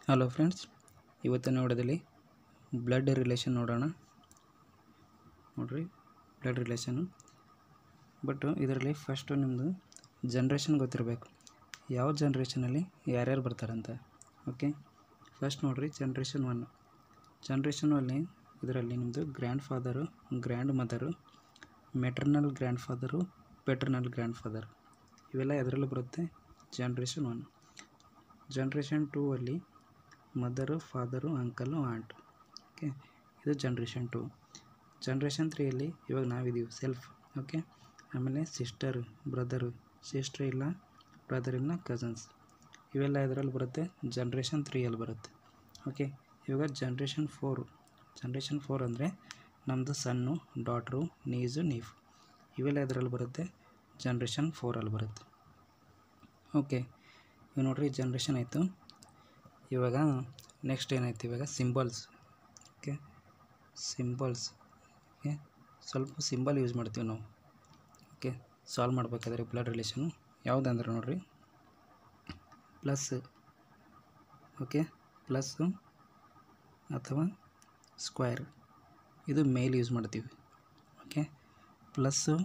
Hello friends, ಇವತ್ತಿನ ವಿಡಿಯೋದಲ್ಲಿ blood relation ನೋಡೋಣ. ನೋಡ್ರಿ, ಬ್ಲಡ್ ರಿಲೇಷನು. ಬಟ್ ಇದರಲ್ಲಿ ಫಸ್ಟು ನಿಮ್ಮದು ಜನ್ರೇಷನ್ ಗೊತ್ತಿರಬೇಕು, ಯಾವ ಜನ್ರೇಷನಲ್ಲಿ ಯಾರ್ಯಾರು ಬರ್ತಾರಂತ. ಓಕೆ, ಫಸ್ಟ್ ನೋಡಿರಿ ಜನ್ರೇಷನ್ 1. ಜನ್ರೇಷನ್ 1 ಇದರಲ್ಲಿ ನಿಮ್ಮದು grandfather, grandmother, maternal grandfather, paternal grandfather ಇವೆಲ್ಲ ಎದರಲ್ಲಿ ಬರುತ್ತೆ? ಜನ್ರೇಷನ್ 1. ಜನ್ರೇಷನ್ 2 ಅಲ್ಲಿ mother, father, uncle, aunt. Okay, ಇದು ಜನ್ರೇಷನ್ 2. ಜನ್ರೇಷನ್ 3 ಇವಾಗ ನಾವಿದ್ದೀವಿ, ಸೆಲ್ಫ್. ಓಕೆ, ಆಮೇಲೆ ಸಿಸ್ಟರು, ಬ್ರದರು, ಸಿಸ್ಟರ್ ಇಲ್ಲ, ಬ್ರದರ್ ಇಲ್ಲ, ಕಝನ್ಸ್ ಇವೆಲ್ಲ ಇದರಲ್ಲಿ ಬರುತ್ತೆ, ಜನ್ರೇಷನ್ 3 ಬರುತ್ತೆ. ಓಕೆ, ಇವಾಗ ಜನ್ರೇಷನ್ 4. ಜನ್ರೇಷನ್ 4 ಅಂದರೆ ನಮ್ಮದು ಸನ್ನು, ಡಾಟ್ರು, ನೀಸು, ನೀಫ್ ಇವೆಲ್ಲ ಇದರಲ್ಲಿ ಬರುತ್ತೆ, ಜನ್ರೇಷನ್ 4 ಬರುತ್ತೆ. ಓಕೆ, ಇವಾಗ ನೋಡಿರಿ ಜನ್ರೇಷನ್ ಆಯಿತು. ಇವಾಗ ನೆಕ್ಸ್ಟ್ ಏನಾಯ್ತು, ಇವಾಗ ಸಿಂಬಲ್ಸ್. Okay, symbols. ಓಕೆ, ಸ್ವಲ್ಪ ಸಿಂಬಲ್ ಯೂಸ್ ಮಾಡ್ತೀವಿ ನಾವು. ಓಕೆ, ಸಾಲ್ವ್ ಮಾಡಬೇಕಾದ್ರೆ ಬ್ಲಡ್ ರಿಲೇಷನು ಯಾವುದಂದ್ರೆ ನೋಡಿರಿ, ಪ್ಲಸ್. ಓಕೆ, ಪ್ಲಸ್ಸು ಅಥವಾ ಸ್ಕ್ವೇರ್, ಇದು ಮೇಲ್ ಯೂಸ್ ಮಾಡ್ತೀವಿ. ಓಕೆ, ಪ್ಲಸ್ಸು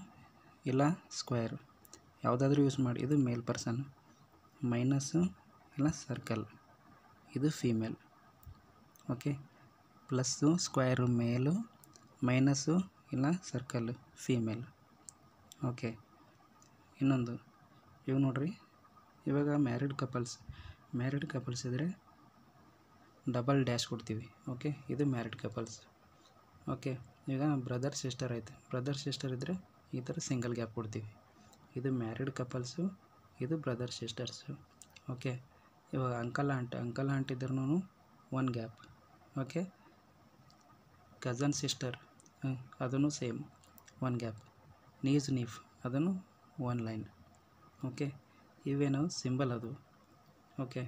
ಇಲ್ಲ ಸ್ಕ್ವೇರ್ ಯಾವುದಾದ್ರೂ ಯೂಸ್ ಮಾಡಿ, ಇದು ಮೇಲ್ ಪರ್ಸನ್. ಮೈನಸ್ಸು ಇಲ್ಲ ಸರ್ಕಲ್, ಇದು ಫೀಮೇಲ್. ಓಕೆ, ಪ್ಲಸ್ಸು ಸ್ಕ್ವೇರು ಮೇಲು, ಮೈನಸ್ಸು ಇಲ್ಲ ಸರ್ಕಲ್ಲು ಫೀಮೇಲ್. ಓಕೆ, ಇನ್ನೊಂದು ಇವಾಗ ನೋಡಿರಿ, ಇವಾಗ ಮ್ಯಾರಿಡ್ ಕಪಲ್ಸ್ ಇದ್ದರೆ ಡಬಲ್ ಡ್ಯಾಶ್ ಕೊಡ್ತೀವಿ. ಓಕೆ, ಇದು ಮ್ಯಾರಿಡ್ ಕಪಲ್ಸ್. ಓಕೆ, ಈಗ ಬ್ರದರ್ ಸಿಸ್ಟರ್ ಐತೆ, ಬ್ರದರ್ ಸಿಸ್ಟರ್ ಇದ್ದರೆ ಈ ಥರ ಸಿಂಗಲ್ ಗ್ಯಾಪ್ ಕೊಡ್ತೀವಿ. ಇದು ಮ್ಯಾರಿಡ್ ಕಪಲ್ಸು, ಇದು ಬ್ರದರ್ ಸಿಸ್ಟರ್ಸು. ಓಕೆ, ಇವಾಗ ಅಂಕಲ್ ಆಂಟ್ ಇದ್ರೂ 1 ಗ್ಯಾಪ್. ಓಕೆ, ಕಝನ್ ಸಿಸ್ಟರ್ ಅದನ್ನು ಸೇಮ್ 1 ಗ್ಯಾಪ್. ನೀಫ್ ಅದನ್ನು 1 ಲೈನ್. ಓಕೆ, ಇವೇನು ಸಿಂಬಲ್ ಅದು. ಓಕೆ,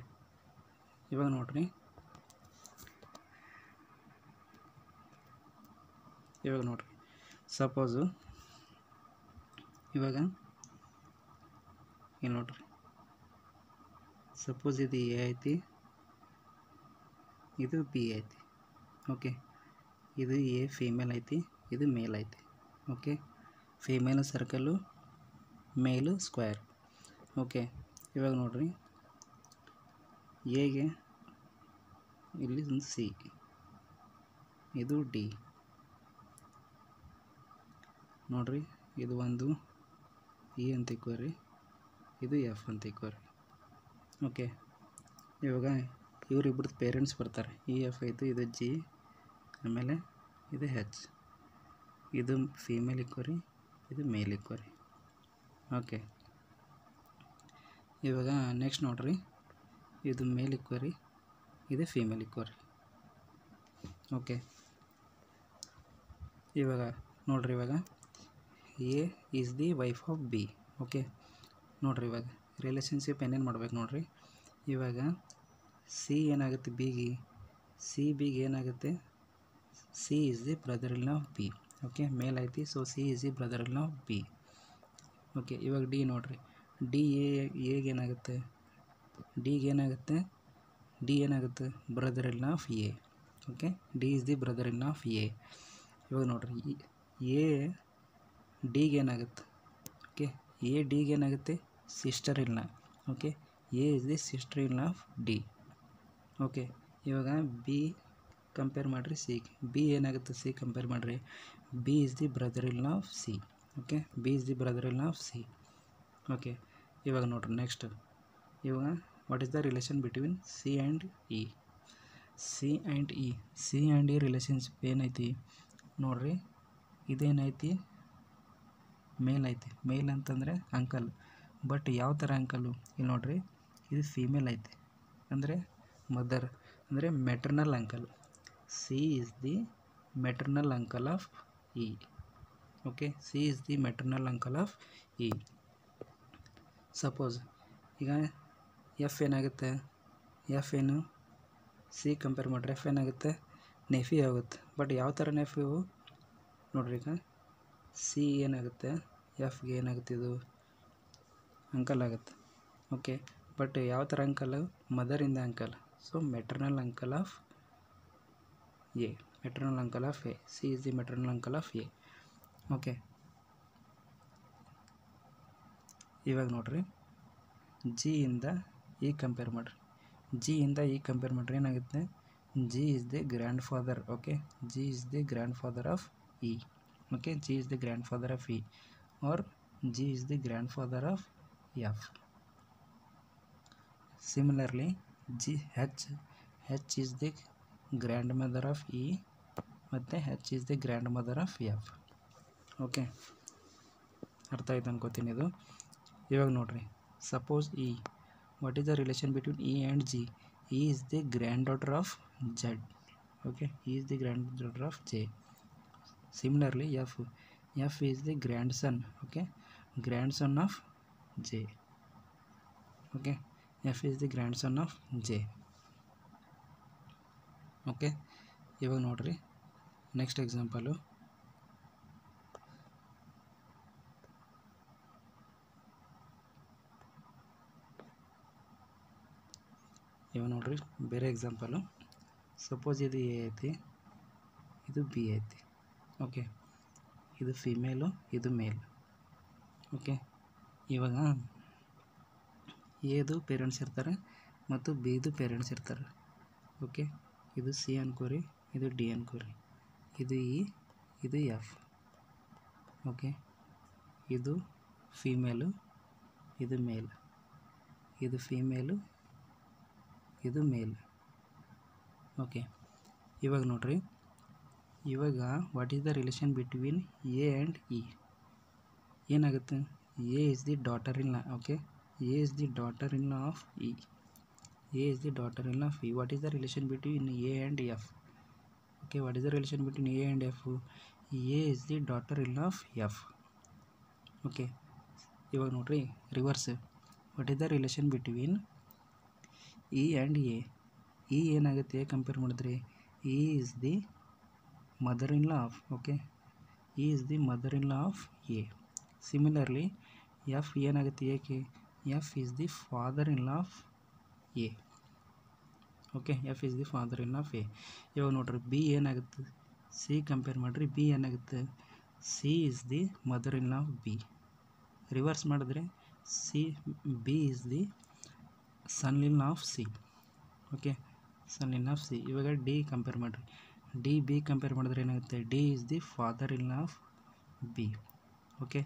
ಇವಾಗ ನೋಡ್ರಿ, ಸಪೋಸು ಇವಾಗ ಇಲ್ಲಿ ನೋಡ್ರಿ, ಸಪೋಸ್ ಇದು ಎ ಐತಿ, ಇದು ಬಿ ಐತಿ. ಓಕೆ, ಇದು ಎ ಫೀಮೇಲ್ ಐತಿ, ಇದು ಮೇಲ್ ಐತಿ. ಓಕೆ, ಫೀಮೇಲು ಸರ್ಕಲ್ಲು, ಮೇಲು ಸ್ಕ್ವೇರ್. ಓಕೆ, ಇವಾಗ ನೋಡ್ರಿ, ಎಗೆ ಇಲ್ಲಿ ಒಂದು ಸಿ, ಇದು ಡಿ. ನೋಡ್ರಿ, ಇದು ಒಂದು ಇ ಅಂತ ಇಕ್ಕೋರಿ, ಇದು ಎಫ್ ಅಂತ ಇಕ್ಕೋರಿ. ಓಕೆ, ಇವಾಗ ಇವರಿಬ್ಬರದ್ದು ಪೇರೆಂಟ್ಸ್ ಬರ್ತಾರೆ. ಇ ಎಫ್ ಐತು, ಇದು ಜಿ, ಆಮೇಲೆ ಇದು ಹೆಚ್. ಇದು ಫೀಮೇಲ್ ಇಕ್ಕೋರಿ, ಇದು ಮೇಲ್ ಇಕ್ಕೋರಿ. ಓಕೆ, ಇವಾಗ ನೆಕ್ಸ್ಟ್ ನೋಡ್ರಿ, ಇದು ಮೇಲ್ ಇಕ್ಕೋರಿ, ಇದು ಫೀಮೇಲ್ ಇಕ್ಕೋರಿ. ಓಕೆ, ಇವಾಗ ನೋಡ್ರಿ, ಇವಾಗ A is the wife of B. Okay, ನೋಡ್ರಿ, ಇವಾಗ ರಿಲೇಷನ್ಶಿಪ್ ಏನೇನು ಮಾಡ್ಬೇಕು ನೋಡ್ರಿ. ಇವಾಗ ಸಿ ಏನಾಗುತ್ತೆ ಬಿಗೆ, ಸಿ ಬಿಗೆ ಏನಾಗುತ್ತೆ, C is the brother in law of B. Okay, male ಐತಿ, so C is the brother in law of B. Okay, ಇವಾಗ ಡಿ ನೋಡ್ರಿ, ಡಿ ಎಗೆ ಏನಾಗುತ್ತೆ, ಡಿ ಏನಾಗುತ್ತೆ brother in law of A. Okay, D is the brother in law of A. ಇವಾಗ ನೋಡ್ರಿ, A ಡಿಗೆ ಏನಾಗುತ್ತೆ, ಓಕೆ, ಎ ಡಿಗೆ ಏನಾಗುತ್ತೆ sister in law. Okay, A is the sister in law of D. Okay, ಇವಾಗ B compare ಮಾಡಿರಿ C, B ಏನಾಗುತ್ತೆ C compare ಮಾಡಿರಿ, B is the brother in law of C. Okay, B is the brother in law of C. Okay, ಇವಾಗ ನೋಡ್ರಿ next, ಇವಾಗ what is the relation between C and E. C and E relationship ಏನೈತಿ ನೋಡ್ರಿ, ಇದೇನೈತಿ ಮೇಲ್ ಐತಿ. ಮೇಲ್ ಅಂತಂದರೆ uncle, but ಯಾವ ಥರ uncle ಇಲ್ಲಿ ನೋಡ್ರಿ, ಇದು ಫೀಮೇಲ್ ಐತಿ ಅಂದರೆ ಮದರ್, ಅಂದರೆ maternal uncle. C is the maternal uncle of E. Okay, C is the maternal uncle of E. Suppose ಈಗ ಎಫ್ ಏನಾಗುತ್ತೆ, ಎಫ್ ಏನು ಸಿ ಕಂಪೇರ್ ಮಾಡಿರಿ, ಎಫ್ ಏನಾಗುತ್ತೆ ನೆಫಿ ಆಗುತ್ತೆ. ಬಟ್ ಯಾವ ಥರ ನೆಫಿ ನೋಡ್ರಿ, ಈಗ ಸಿ ಏನಾಗುತ್ತೆ, ಎಫ್ಗೆ ಏನಾಗುತ್ತೆ, ಇದು ಅಂಕಲ್ ಆಗುತ್ತೆ. ಓಕೆ, ಬಟ್ ಯಾವ ಥರ ಅಂಕಲ್, ಮದರಿಂದ uncle. So maternal uncle of A, maternal uncle of A, C is the maternal uncle of A. Okay, ಇವಾಗ ನೋಡ್ರಿ ಜಿ ಇಂದ ಇ ಕಂಪೇರ್ ಮಾಡಿರಿ. ಜಿ ಇಂದ ಇ ಕಂಪೇರ್ ಮಾಡಿರಿ ಏನಾಗುತ್ತೆ, G is the grandfather. Okay, G is the grandfather of E. Okay, G is the grandfather of E or G is the grandfather of F. Similarly G H is the grandmother of E ಮತ್ತು H is the grandmother of F. Okay, ಅರ್ಥ ಆಯ್ತು ಅನ್ಕೋತೀನಿ ಇದು. ಇವಾಗ ನೋಡ್ರಿ, suppose E, what is the relation between E and G? E is the granddaughter of Z. Okay, E is the granddaughter of J. Similarly F is the grandson. Okay, grandson of J. Okay, F is the grandson of J. Okay, ಇವಾಗ ನೋಡ್ರಿ next example. ಇವಾಗ ನೋಡ್ರಿ ಬೇರೆ example. Suppose ಇದು A ಐತಿ, ಇದು B ಐತಿ. Okay, ಇದು ಫಿಮೇಲು, ಇದು ಮೇಲ್. ಓಕೆ, ಇವಾಗ ಎದು ಪೇರೆಂಟ್ಸ್ ಇರ್ತಾರೆ ಮತ್ತು ಬಿದು ಪೇರೆಂಟ್ಸ್ ಇರ್ತಾರೆ. ಓಕೆ, ಇದು ಸಿ ಅನ್ಕೋರಿ, ಇದು ಡಿ ಅನ್ಕೋರಿ, ಇದು ಇ, ಇದು ಎಫ್. ಓಕೆ, ಇದು ಫಿಮೇಲು, ಇದು ಮೇಲ್, ಇದು ಫಿಮೇಲು, ಇದು ಮೇಲ್. ಓಕೆ, ಇವಾಗ ನೋಡ್ರಿ, ಇವಾಗ what is the relation between A and E? ಏನಾಗುತ್ತೆ, A is the daughter in law. Okay, A is the daughter in law of E. A is the daughter in law of E. What is the relation between A and F? Okay, what is the relation between A and F? A is the daughter in law of F. Okay, ಇವಾಗ ನೋಡ್ರಿ reverse. What is the relation between E and A? E ಏನಾಗುತ್ತೆ compare ಮಾಡಿದ್ರೆ, E is the mother in law of. Okay, E is the mother in law of A. Similarly F ಏನಾಗುತ್ತೆ ಏಕೆ? F is the father in law of A. Okay, F is the father in law of A. ಇವಾಗ ನೋಡ್ರಿ B ಏನಾಗುತ್ತೆ, C compare ಮಾಡಿರಿ. B ಏನಾಗುತ್ತೆ, C is the mother in law of B. Reverse ಮಾಡಿದ್ರೆ B is the son in law of C. Okay, son in of C. ಇವಾಗ D compare ಮಾಡಿರಿ. D B compare ಮಾಡಿದ್ರೆ ಏನಾಗುತ್ತೆ, D is the father in law of B. Okay,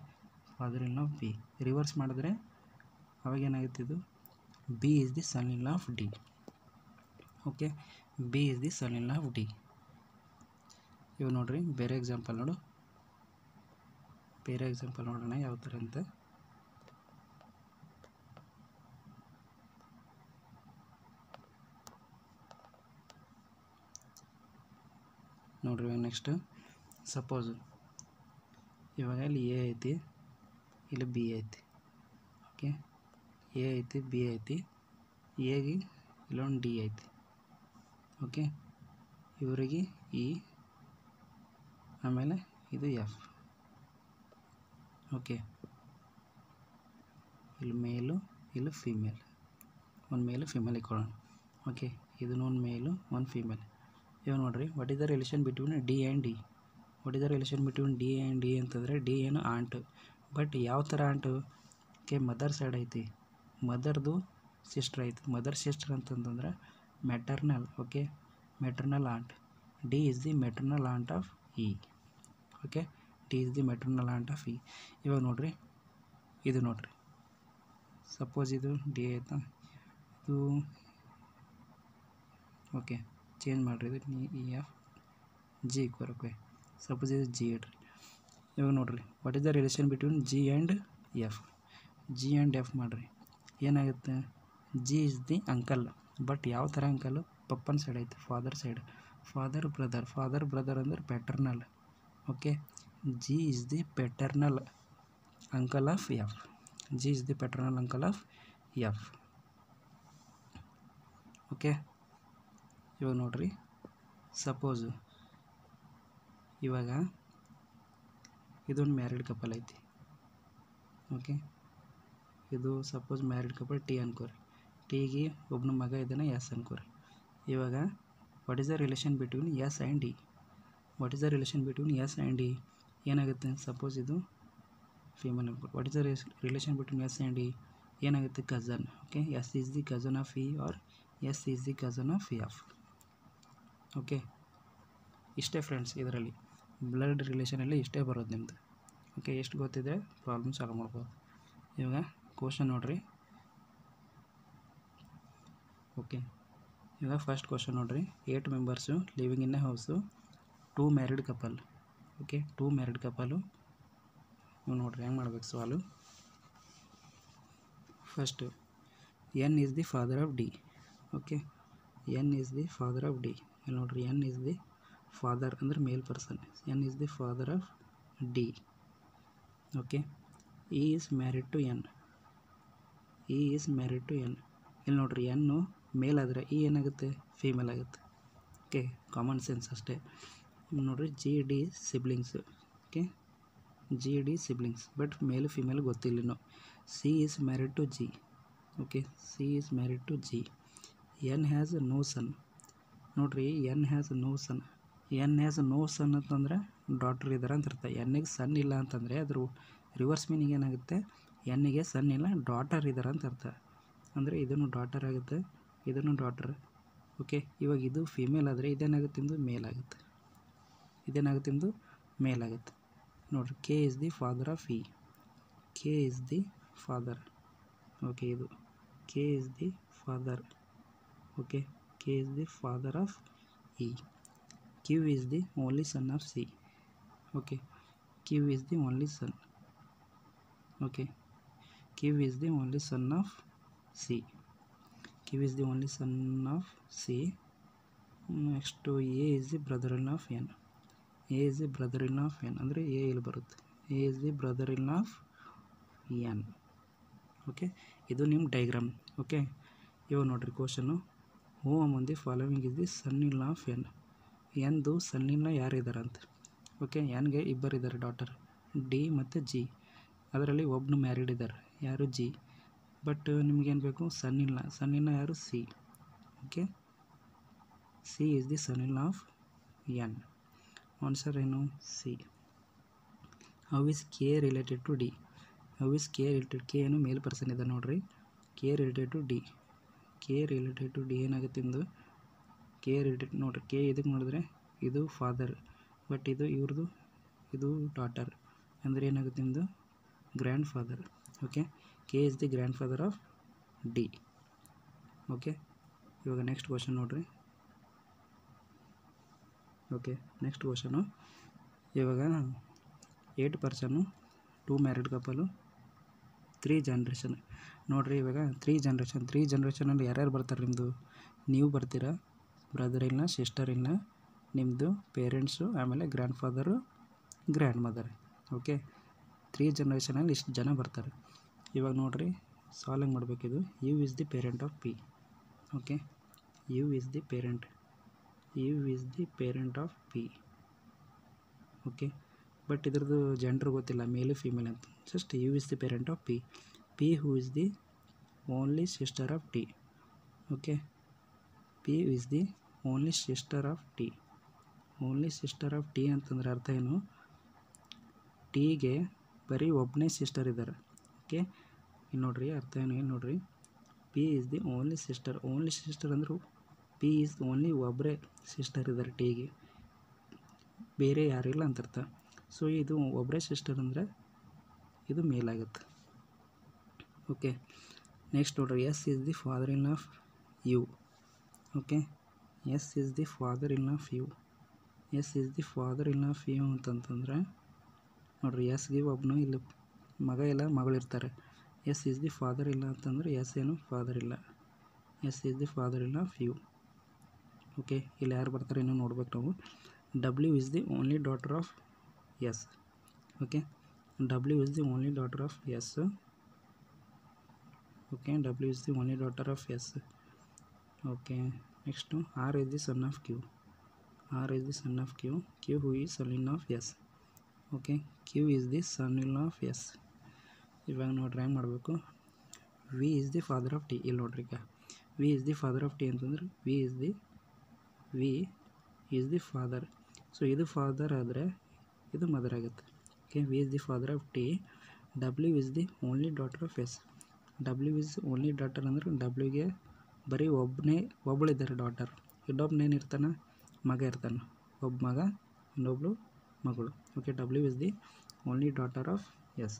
father in law of B. Reverse ಮಾಡಿದ್ರೆ ಅವಾಗ ಏನಾಗುತ್ತೆ, ಇದು B is the son in law of D. Okay, B is the son in law of D. ಇವಾಗ ನೋಡ್ರಿ ಬೇರೆ example ನೋಡೋಣ ಯಾವ ಥರ ಅಂತ. ನೋಡ್ರಿ ನೆಕ್ಸ್ಟ್ ಸಪೋಸ್ ಇವಾಗ ಇಲ್ಲಿ ಎ ಐತಿ, ಇಲ್ಲಿ ಬಿ ಐತಿ. ಓಕೆ, ಎ ಐತಿ, ಬಿ ಐತಿ, ಎಗೆ ಇಲ್ಲೊಂದು ಡಿ ಐತಿ. ಓಕೆ, ಇವರಿಗೆ ಇ, ಆಮೇಲೆ ಇದು ಎಫ್. ಓಕೆ, ಇಲ್ಲಿ ಮೇಲು, ಇಲ್ಲಿ ಫೀಮೇಲ್. ಒಂದು ಮೇಲು ಫೀಮೇಲ್ ಇಟ್ಕೊಳ್ಳೋಣ. ಓಕೆ, ಇದನ್ನು ಒಂದು ಮೇಲು, ಒಂದು ಫೀಮೇಲ್. ಇವಾಗ ನೋಡ್ರಿ, what is the relation between D and D? What is the relation between D and D ಅಂತಂದರೆ, ಡಿ ಏನು ಆಂಟು. ಬಟ್ ಯಾವ ಥರ ಆಂಟು? ಓಕೆ, ಮದರ್ ಸೈಡ್ ಐತಿ, ಮದರ್ದು ಸಿಸ್ಟರ್ ಐತಿ. ಮದರ್ ಸಿಸ್ಟರ್ ಅಂತಂತಂದ್ರೆ maternal. Okay, maternal aunt. D is the maternal aunt of E. Okay, D is the maternal aunt of E. ಇವಾಗ ನೋಡ್ರಿ, ಇದು ನೋಡ್ರಿ, ಸಪೋಸ್ ಇದು ಡಿ ಆಯ್ತಾ, ಇದು ಓಕೆ ಚೇಂಜ್ ಮಾಡಿರಿ, ಇದು E F G equal. Okay, suppose ಇದು ಜಿ ಇಡ್ರಿ. ಇವಾಗ ನೋಡ್ರಿ, what is the relation between G and F? G and F ಮಾಡಿರಿ, ಏನಾಗುತ್ತೆ, G is the uncle. But ಯಾವ ಥರ ಅಂಕಲ್? ಪಪ್ಪನ ಸೈಡ್ ಐತೆ, ಫಾದರ್ ಸೈಡ್. ಫಾದರ್ ಬ್ರದರ್ ಅಂದ್ರೆ paternal. Okay, G is the paternal uncle of F. G is the paternal uncle of F. Okay, ಇವಾಗ ನೋಡ್ರಿ, suppose ಇವಾಗ ಇದೊಂದು ಮ್ಯಾರಿಡ್ ಕಪಲ್ ಐತಿ. ಓಕೆ, ಇದು ಸಪೋಸ್ ಮ್ಯಾರಿಡ್ ಕಪಲ್ ಟಿ ಅನ್ಕೋರಿ. ಟಿಗೆ ಒಬ್ಬನ ಮಗ ಇದ್ದಾನೆ ಎಸ್ ಅನ್ಕೋರಿ. ಇವಾಗ what is the relation between S and D? What is the relation between S and D? ಏನಾಗುತ್ತೆ? ಸಪೋಸ್ ಇದು ಫೀಮೇಲ್ ಅನ್ಬೋದು. What is the relation between S and D? ಏನಾಗುತ್ತೆ? Cousin. Okay, S is the cousin of E or S is the cousin of E of. Okay, ಇಷ್ಟೇ friends. ಇದರಲ್ಲಿ blood ರಿಲೇಷನಲ್ಲಿ ಇಷ್ಟೇ ಬರೋದು ನಿಮ್ಮದು. ಓಕೆ, ಎಷ್ಟು ಗೊತ್ತಿದೆ ಪ್ರಾಬ್ಲಮ್ ಸಾಲ್ವ್ ಮಾಡ್ಬೋದು. ಇವಾಗ ಕ್ವಶನ್ ನೋಡಿರಿ. ಓಕೆ, ಇವಾಗ ಫಸ್ಟ್ ಕ್ವಶನ್ ನೋಡಿರಿ. 8 members living in a house, 2 married couple. Okay, 2 married couple. ನೀವು ನೋಡಿರಿ ಹೆಂಗೆ ಮಾಡ್ಬೇಕು solve. First N is the father of D. Okay, N is the father of D. ಇಲ್ಲಿ ನೋಡಿರಿ, ಎನ್ ಈಸ್ ದಿ ಫಾದರ್ ಅಂದರೆ male person. N is the father of D. Okay, E is married to N. E is married to N. ಇಲ್ಲಿ ನೋಡಿರಿ, ಎನ್ನು ಮೇಲ್ ಆದರೆ E ಏನಾಗುತ್ತೆ? Female ಆಗುತ್ತೆ. Okay, common sense ಅಷ್ಟೇ. ನೋಡಿರಿ, G D siblings. Okay, G D siblings, but male female ಗೊತ್ತಿಲ್ಲ. C is married to G. Okay, C is married to G. N has no son. ನೋಡಿರಿ, N has no son. N has no son ಅಂತಂದರೆ daughter ಇದ್ದಾರೆ ಅಂತ ಅರ್ಥ. ಎನ್ನಿಗೆ ಸನ್ ಇಲ್ಲ ಅಂತಂದರೆ ಅದ್ರ reverse meaning ಏನಾಗುತ್ತೆ? ಎನ್ನಿಗೆ ಸನ್ ಇಲ್ಲ, ಡಾಟರ್ ಇದ್ದಾರೆ ಅಂತ ಅರ್ಥ. ಅಂದರೆ ಇದನ್ನು ಡಾಟರ್ ಆಗುತ್ತೆ, ಇದನ್ನು ಡಾಟರ್. ಓಕೆ, ಇವಾಗ ಇದು ಫೀಮೇಲ್ ಆದರೆ ಇದೇನಾಗುತ್ತೆ? ಇಂದು ಮೇಲ್ ಆಗುತ್ತೆ. ಇದೇನಾಗುತ್ತೆ? ಇಂದು ಮೇಲ್ ಆಗುತ್ತೆ. ನೋಡಿರಿ, K is the father of E. K is the father. Okay, ಇದು K is the father. Okay, K is the father of E. Q is the only son of C. Okay, Q is the only son. Okay, Q is the only son of C. Q is the only son of C. Next to A is the brother-in-law of N. A is the brother-in-law of N. ಅಂದರೆ A ಇಲ್ಲಿ ಬರುತ್ತೆ. A is the brother-in-law of N. Okay, ಇದು ನಿಮ್ಮ diagram. Okay, ಇವಾಗ ನೋಡಿರಿ question. Who among the following is the son in law of N. ಎನ್ದು ಸನ್ನಿನ ಯಾರಿದ್ದಾರೆ ಅಂತ. ಓಕೆ, ಎನ್ಗೆ ಇಬ್ಬರಿದ್ದಾರೆ ಡಾಟರ್, ಡಿ ಮತ್ತು ಜಿ. ಅದರಲ್ಲಿ ಒಬ್ಬನು ಮ್ಯಾರಿಡ್ ಇದ್ದಾರೆ, ಯಾರು? ಜಿ. ಬಟ್ ನಿಮಗೇನು ಬೇಕು? ಸನ್ನಿಲ್ಲ. ಸನ್ನಿನ ಯಾರು? C. Okay, C is the son in of N. Answer ಏನು? C. How is K related to D? How is K related? K ಏನು ಮೇಲ್ ಪರ್ಸನ್ ಇದೆ ನೋಡಿರಿ. K related to D. K related to D ಏನಾಗುತ್ತೆ? ಇಂದು K related ನೋಡಿರಿ. K ಇದಕ್ಕೆ ನೋಡಿದ್ರೆ ಇದು ಫಾದರ್, ಬಟ್ ಇದು ಇವ್ರದ್ದು, ಇದು ಡಾಟರ್. ಅಂದರೆ ಏನಾಗುತ್ತೆ? ಇಂದು grandfather. Okay, K is the grandfather of D. Okay, ಇವಾಗ ನೆಕ್ಸ್ಟ್ ಕ್ವಶನ್ ನೋಡಿರಿ. Okay, next question. ಇವಾಗ 8 ಪರ್ಸನ್ನು, 2 ಮ್ಯಾರಿಡ್ ಕಪಲು, 3 ಜನ್ರೇಷನ್. ನೋಡಿರಿ, ಇವಾಗ 3 ಜನ್ರೇಷನಲ್ಲಿ ಯಾರ್ಯಾರು ಬರ್ತಾರೆ? ನಿಮ್ಮದು ನೀವು ಬರ್ತೀರಾ, ಬ್ರದರ್ ಇಲ್ಲ, ಸಿಸ್ಟರ್ ಇಲ್ಲ, ನಿಮ್ಮದು ಪೇರೆಂಟ್ಸು, ಆಮೇಲೆ grandfather, grandmother. Okay, 3 ಜನ್ರೇಷನಲ್ಲಿ ಇಷ್ಟು ಜನ ಬರ್ತಾರೆ. ಇವಾಗ ನೋಡಿರಿ, ಸಾಲ್ವ್ ಮಾಡಬೇಕಿದು. U is the parent of P. Okay, U is the parent. U is the parent of P. Okay, but ಇದ್ರದ್ದು ಜೆಂಡ್ರ್ ಗೊತ್ತಿಲ್ಲ, ಮೇಲು ಫೀಮೇಲ್ ಅಂತ. Just U is the parent of P. P who is the only sister of T. Okay, P is the only sister of T. Only sister of T ಅಂತಂದರೆ ಅರ್ಥ ಏನು? ಟೀಗೆ ಬರೀ ಒಬ್ಬನೇ sister ಇದ್ದಾರೆ. Okay, ಇಲ್ಲಿ ನೋಡಿರಿ ಅರ್ಥ ಏನು? ಏನು ನೋಡಿರಿ, P is the only sister. Only sister ಅಂದರು ಪಿ ಈಸ್ ಓನ್ಲಿ ಒಬ್ಬರೇ ಸಿಸ್ಟರ್ ಇದ್ದಾರೆ ಟೀಗೆ, ಬೇರೆ ಯಾರಿಲ್ಲ ಅಂತ ಅರ್ಥ. ಸೊ ಇದು ಒಬ್ಬರೇ ಸಿಸ್ಟರ್ ಅಂದರೆ ಇದು ಮೇಲಾಗುತ್ತೆ. ಓಕೆ, ನೆಕ್ಸ್ಟ್ ನೋಡಿರಿ, S is the father in of U. Okay, S is the father in of U. S is the father in of U ಅಂತಂತಂದರೆ ನೋಡಿರಿ, ಎಸ್ಗೆ ಒಬ್ಬನು ಇಲ್ಲಿ ಮಗ ಇಲ್ಲ, ಮಗಳಿರ್ತಾರೆ. ಎಸ್ ಈಸ್ ದಿ ಫಾದರ್ ಇಲ್ಲ ಅಂತಂದರೆ ಎಸ್ ಏನು? ಫಾದರ್ ಇಲ್ಲ. S is the father in of U. Okay, ಇಲ್ಲಿ ಯಾರು ಬರ್ತಾರೆ ಇನ್ನೂ ನೋಡ್ಬೇಕು ನಾವು. W is the only daughter of S. Okay, W is the only daughter of S. Okay, W is the only daughter of S. Okay, next R is the son of Q. R is the son of Q. Q who is son in of S. Okay, Q is the son in of S. ಇವಾಗ ನೋಡ್ರಿ ಹೆಂಗೆ ಮಾಡಬೇಕು. V is the father of T. ಇಲ್ಲಿ ನೋಡ್ರಿ, ಈಗ V is the father of T ಅಂತಂದ್ರೆ V is the V is the father. So ಇದು father ಆದರೆ ಇದು ಮದರ್ ಆಗುತ್ತೆ. Okay, V is the father of T. W is the only daughter of S. W is only daughter ಅಂದ್ರೆ ಡಬ್ಲ್ಯೂಗೆ ಬರೀ ಒಬ್ಬಳಿದ್ದಾರೆ daughter. ಇನ್ನೊಬ್ಬನೇನಿರ್ತಾನೆ, ಮಗ ಇರ್ತಾನೆ. ಒಬ್ಬ ಮಗ, ಇನ್ನೊಬ್ಳು ಮಗಳು. Okay, W is the only daughter of S.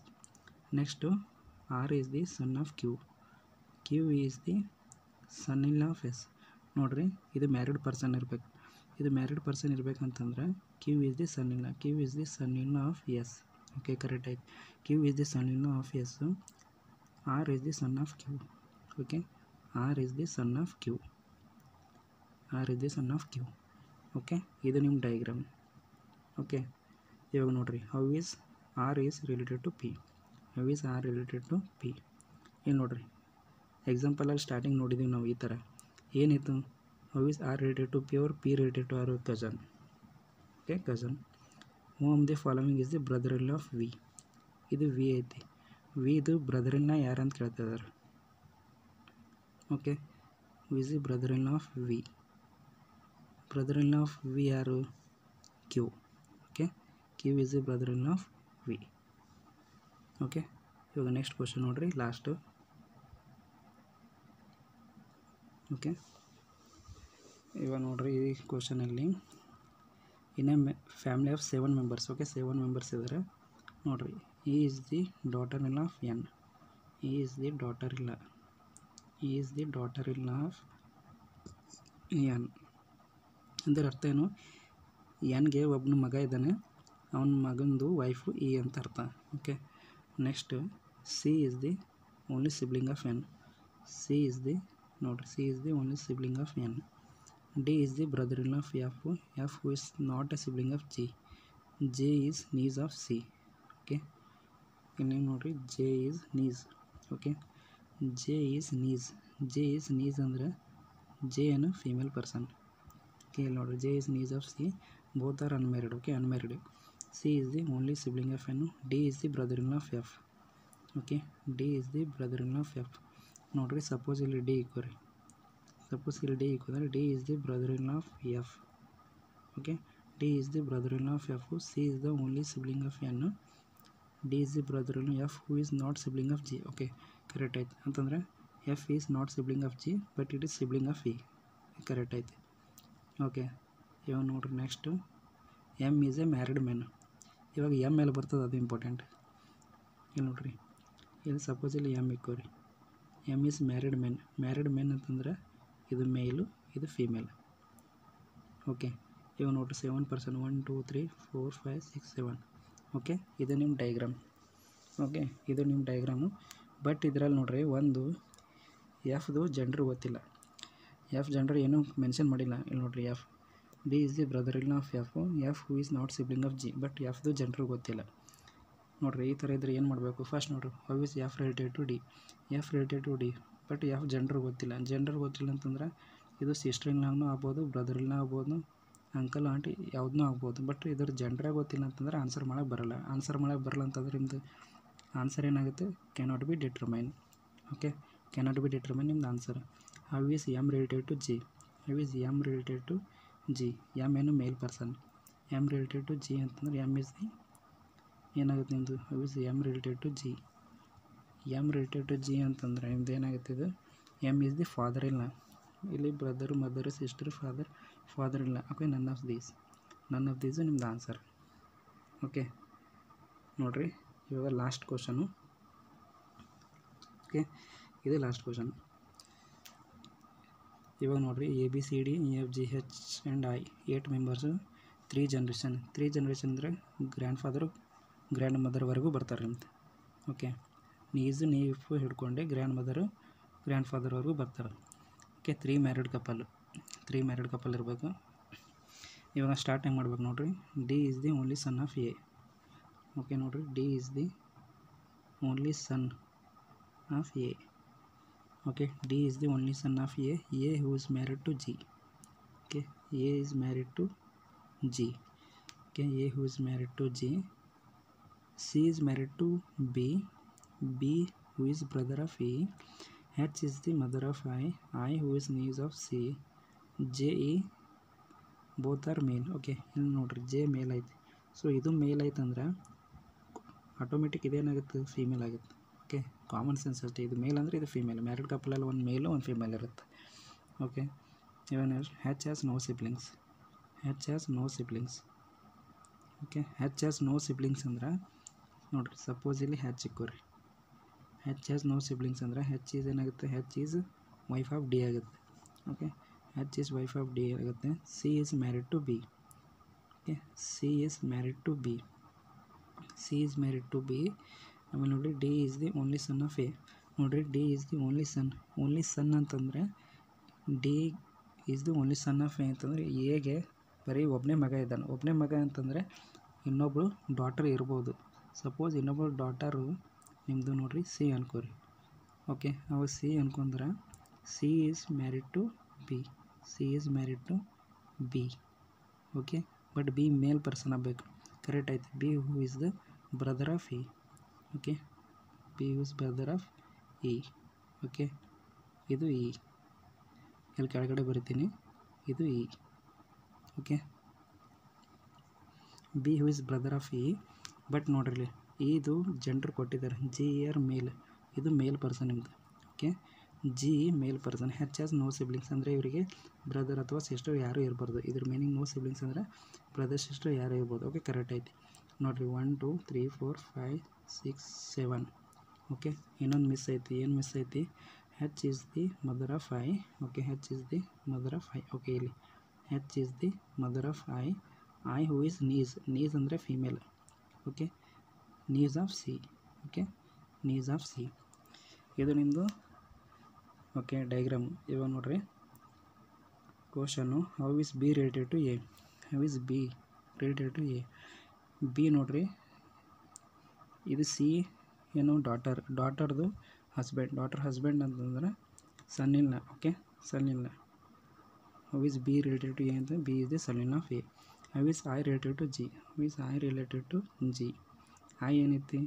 Next R is the son of Q. Q is the son in of S. ನೋಡಿರಿ, ಇದು ಮ್ಯಾರಿಡ್ ಪರ್ಸನ್ ಇರಬೇಕು. ಇದು ಮ್ಯಾರಿಡ್ ಪರ್ಸನ್ ಇರಬೇಕಂತಂದ್ರೆ Q is the son in. Q is the son in of S. Okay, correct ಆಯ್ತು. Q is the son in of S. R is the son of Q. Okay, R is the son of Q. R is the son of Q. Okay, ಇದು ನಿಮ್ಮ diagram. Okay, ಇವಾಗ ನೋಡಿರಿ, how is R is related to P. How is R related to P. ಏನು ನೋಡಿರಿ, ಎಕ್ಸಾಂಪಲಲ್ಲಿ starting ನೋಡಿದ್ದೀವಿ ನಾವು. ಈ ಥರ ಏನಿತ್ತು, how is R related to P, P related to R cousin. Okay, cousin. Who am the following is the brother in of V. ಇದು V ಐತಿ. ವಿ ಇದು ಬ್ರದರ್ ಇನ್ನ ಯಾರಂತ ಕೇಳ್ತಿದ್ದಾರೆ. Okay, V is the brother in of V. Brother in of V ಯಾರು? Q. Okay, Q is the brother in of V. Okay, ಇವಾಗ next question ನೋಡಿರಿ, last. Okay, ಇವಾಗ ನೋಡಿರಿ, ಈ ಕ್ವಶನಲ್ಲಿ in a family of 7 members. Okay, 7 members ಇದ್ದಾರೆ. ನೋಡಿರಿ, E is the daughter in of N. E is the daughter ಇಲ್ಲ. E is the daughter in of N. ಅಂದರೆ ಅರ್ಥ ಏನು, ಎನ್ಗೆ ಒಬ್ಬನ ಮಗ ಇದ್ದಾನೆ, ಅವನ ಮಗಂದು ವೈಫು ಇ ಅಂತ ಅರ್ಥ. Okay, next C is the only sibling of N. C is the, ನೋಡಿರಿ, C is the only sibling of N. D is the brother in of F. F who is not a sibling of G. J is niece of C. Okay, ಇನ್ನೇನು ನೋಡಿರಿ, J is niece. Okay, J is niece. J is niece ಅಂದರೆ J ಏನು female person. Okay, ಇಲ್ಲಿ ನೋಡಿರಿ, J is niece of C. Both are unmarried. Okay, unmarried. C is the only sibling of N. D is the brother in of F. Okay, D is the brother in of F. ನೋಡಿರಿ, suppose ಇಲ್ಲಿ D ಇಕ್ಕೋರಿ. Suppose ಇಲ್ಲಿ D ಇಕ್ಕೋದ್ರೆ D is the brother in of F. Okay, D is the brother in of F. C is the only sibling of N. D is the brother in F who is not sibling of G. Okay, correct ಆಯ್ತು. ಅಂತಂದರೆ F is not sibling of G but it is sibling of E. Correct ಆಯ್ತು. Okay, ಇವಾಗ ನೋಡಿರಿ, next M is a married men. ಇವಾಗ M ಮೇಲೆ ಬರ್ತದೆ, ಅದು important. ಇಲ್ಲಿ ನೋಡಿರಿ, ಇಲ್ಲಿ ಸಪೋಸ್ ಇಲ್ಲಿ ಎಮ್ ಇಕ್ಕೋರಿ. M is married men. Married men ಅಂತಂದ್ರೆ ಇದು ಮೇಲು, ಇದು ಫೀಮೇಲ್. ಓಕೆ, ಇವಾಗ ನೋಡಿರಿ, 7 ಪರ್ಸನ್, 1 2 3 4 5 6 7. ಓಕೆ, ಇದು ನಿಮ್ಮ ಡಯಾಗ್ರಾಮ್. ಓಕೆ, ಇದು ನಿಮ್ಮ ಡಯಾಗ್ರಾಮು. ಬಟ್ ಇದರಲ್ಲಿ ನೋಡಿರಿ, ಒಂದು ಎಫ್ದು ಜೆಂಡ್ರ್ ಗೊತ್ತಿಲ್ಲ. ಎಫ್ ಜೆಂಡ್ರ್ ಏನೂ ಮೆನ್ಷನ್ ಮಾಡಿಲ್ಲ. ಇಲ್ಲಿ ನೋಡಿರಿ, F D is the brother in of F. F who is not sibling of G but ಎಫ್ದು ಜೆಂಡ್ರ್ ಗೊತ್ತಿಲ್ಲ. ನೋಡಿರಿ, ಈ ಥರ ಇದ್ದರೆ ಏನು ಮಾಡಬೇಕು? ಫಸ್ಟ್ ನೋಡಿರಿ, how is F related to D. F related to D but F gender ಗೊತ್ತಿಲ್ಲ. ಜೆಂಡರ್ ಗೊತ್ತಿಲ್ಲ ಅಂತಂದ್ರೆ ಇದು ಸಿಸ್ಟರ್ ಇನ್ ಲಾನು ಆಗ್ಬೋದು, ಬ್ರದರ್ ಇನ್ ಲಾ ಆಗ್ಬೋದು, ಅಂಕಲ್ ಆಂಟಿ ಯಾವುದನ್ನೂ ಆಗ್ಬೋದು. ಬಟ್ ಇದ್ರ ಜೆಂಡ್ರೇ ಗೊತ್ತಿಲ್ಲ ಅಂತಂದ್ರೆ ಆನ್ಸರ್ ಮಾಡೋಕ್ಕೆ ಬರೋಲ್ಲ. ಆನ್ಸರ್ ಮಾಡೋಕ್ಕೆ ಬರಲ್ಲ ಅಂತಂದ್ರೆ ನಿಮ್ಮದು ಆನ್ಸರ್ ಏನಾಗುತ್ತೆ? Cannot be determine. Okay, cannot be determine ನಿಮ್ದು answer. How is M related to G. How is M related to G. M ಏನು male person. M related to G ಅಂತಂದ್ರೆ ಎಮ್ ಇಸ್ ದಿ ಏನಾಗುತ್ತೆ ನಿಮ್ಮದು? How is M related to G. M related to G ಅಂತಂದರೆ ನಿಮ್ದು ಏನಾಗುತ್ತೆ? ಇದು M is the father ಇಲ್ಲ. ಇಲ್ಲಿ ಬ್ರದರು, ಮದರು, ಸಿಸ್ಟರ್, ಫಾದರ್ ಇಲ್ಲ. ಓಕೆ, ನನ್ ಆಫ್ ದೀಸು ನಿಮ್ದು ಆನ್ಸರ್. ಓಕೆ, ನೋಡಿರಿ, ಇವಾಗ ಲಾಸ್ಟ್ ಕ್ವಶನು. ಓಕೆ, ಇದು ಲಾಸ್ಟ್ ಕ್ವಶನ್. ಇವಾಗ ನೋಡಿರಿ, A B C D E F G H and I 8 members, 3 generation. 3 generation ಅಂದರೆ ಗ್ರ್ಯಾಂಡ್ ಫಾದರು ಗ್ರ್ಯಾಂಡ್ ಮದರ್ವರೆಗೂ ಬರ್ತಾರೆ ನಿಮ್ದು. ಓಕೆ, ನೀಫು ಹಿಡ್ಕೊಂಡೆ ಗ್ರ್ಯಾಂಡ್ ಫಾದರ್ವರೆಗೂ ಬರ್ತಾರೆ. ಓಕೆ, 3 ಮ್ಯಾರಿಡ್ ಕಪಲ್ ಇರಬೇಕು. ಇವಾಗ ಸ್ಟಾರ್ಟ್ ಹೆಂಗೆ ಮಾಡ್ಬೇಕು ನೋಡಿರಿ. D is the only son of A. Okay, ನೋಡಿರಿ, D is the only son of A. Okay, D is the only son of A who is married to G. Okay, A is married to G. Okay, A who is married to G. C is married to B. B who is brother of E. H is the mother of I who is niece of C. J both are male. Okay, ಇನ್ನು ನೋಡಿರಿ J ಮೇಲ್ ಐತಿ. So ಇದು ಮೇಲ್ ಐತೆ ಅಂದ್ರೆ automatic ಇದೇನಾಗುತ್ತೆ, female ಆಗುತ್ತೆ. Okay, common sense ಅಷ್ಟೇ. ಇದು ಮೇಲ್ ಅಂದರೆ ಇದು ಫೀಮೇಲ್. ಮ್ಯಾರಿಡ್ ಕಪಲಲ್ಲಿ ಒಂದು ಮೇಲು ಒಂದು ಫೀಮೇಲ್ ಇರುತ್ತೆ. ಓಕೆ, ಇವನ್ H has no siblings. H has no siblings. Okay, H has no siblings ಅಂದ್ರೆ ನೋಡಿರಿ, ಸಪೋಸ್ ಇಲ್ಲಿ ಹೆಚ್ ಇಕ್ಕೋರಿ. ಹೆಚ್ ಹ್ಯಾಸ್ ನೋ ಸಿಬ್ಲಿಂಗ್ಸ್ ಅಂದರೆ ಹೆಚ್ ಈಸ್ ಏನಾಗುತ್ತೆ, H is wife of D ಆಗುತ್ತೆ. Okay, H is wife of D ಆಗುತ್ತೆ. C is married to B. Okay, C is married to B. C is married to B. ಆಮೇಲೆ ನೋಡಿರಿ D is the only son of A. ನೋಡಿರಿ D is the only son. Only son ಅಂತಂದರೆ D is the only son of A ಅಂತಂದರೆ ಎಗೆ ಬರೀ ಒಬ್ಬನೇ ಮಗ ಇದ್ದಾನೆ. ಒಬ್ಬನೇ ಮಗ ಅಂತಂದರೆ ಇನ್ನೊಬ್ಬಳು ಡಾಟರ್ ಇರ್ಬೋದು. ಸಪೋಸ್ ಇನ್ನೊಬ್ಬಳು ಡಾಟರು ನಿಮ್ಮದು ನೋಡಿರಿ ಸಿ ಅನ್ಕೋರಿ. ಓಕೆ, ಅವಾಗ ಸಿ ಅನ್ಕೊಂಡ್ರೆ C is married to B. C is married to B. Okay, but B male person ಆಗಬೇಕು. ಕರೆಕ್ಟ್ ಐತೆ. B who is the brother of E. Okay, B who is brother of E. Okay, ಇದು E. ಇಲ್ಲಿ ಕೆಳಗಡೆ ಬರಿತೀನಿ, ಇದು E. Okay, B who is brother of E. But ನೋಡ್ರಿ ಇದು gender ಕೊಟ್ಟಿದ್ದಾರೆ, ಜಿ ಆರ್ ಮೇಲ್. ಇದು ಮೇಲ್ ಪರ್ಸನ್ ನಿಮ್ಮದು. Okay, G male person. H has no siblings ಅಂದರೆ ಇವರಿಗೆ ಬ್ರದರ್ ಅಥವಾ ಸಿಸ್ಟರ್ ಯಾರೂ ಇರಬಾರ್ದು. ಇದ್ರ ಮೀನಿಂಗ್ ನೋ ಸಿಬ್ಲಿಂಗ್ಸ್ ಅಂದರೆ ಬ್ರದರ್ ಸಿಸ್ಟರ್ ಯಾರೂ ಇರ್ಬೋದು. ಓಕೆ, ಕರೆಕ್ಟ್ ಐತಿ. ನೋಡಿರಿ 1 2 3 4 5 6 7. ಓಕೆ, ಇನ್ನೊಂದು ಮಿಸ್ ಐತಿ. ಏನು ಮಿಸ್ ಐತಿ? H is the mother of I. Okay, H is the mother of I. Okay, ಇಲ್ಲಿ H is the mother of I. I who is niece. Niece ಅಂದರೆ female. Okay, niece of C. Okay, niece of C. ಇದು ನಿಮ್ಮದು okay diagram. ಇವಾಗ ನೋಡಿರಿ question, how is B related to A. How is B related to A. B ನೋಡಿರಿ, ಇದು C ಏನು ಡಾಟರ್ದು husband. Daughter husband ಅಂತಂದ್ರೆ ಸನ್ in law. Okay, son in law. How is B related to A ಅಂತ B is the son in of A. How is I related to G. How is I related to G. I ಏನೈತಿ,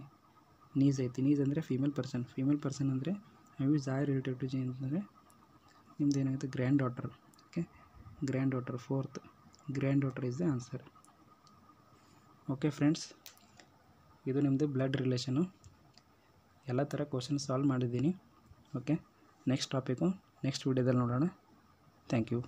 niece ಐತಿ. Niece ಅಂದರೆ female person. Female person ಅಂದರೆ how is I related to G ಅಂತಂದರೆ ನಿಮ್ದು ಏನಾಗುತ್ತೆ, granddaughter. Okay, granddaughter. Fourth granddaughter is the answer. Okay friends, ಇದು ನಿಮ್ಮದು blood relation. ಎಲ್ಲ ಥರ ಕ್ವಶನ್ ಸಾಲ್ವ್ ಮಾಡಿದ್ದೀನಿ. ಓಕೆ, ನೆಕ್ಸ್ಟ್ ಟಾಪಿಕು ನೆಕ್ಸ್ಟ್ ವೀಡಿಯೋದಲ್ಲಿ ನೋಡೋಣ. Thank you.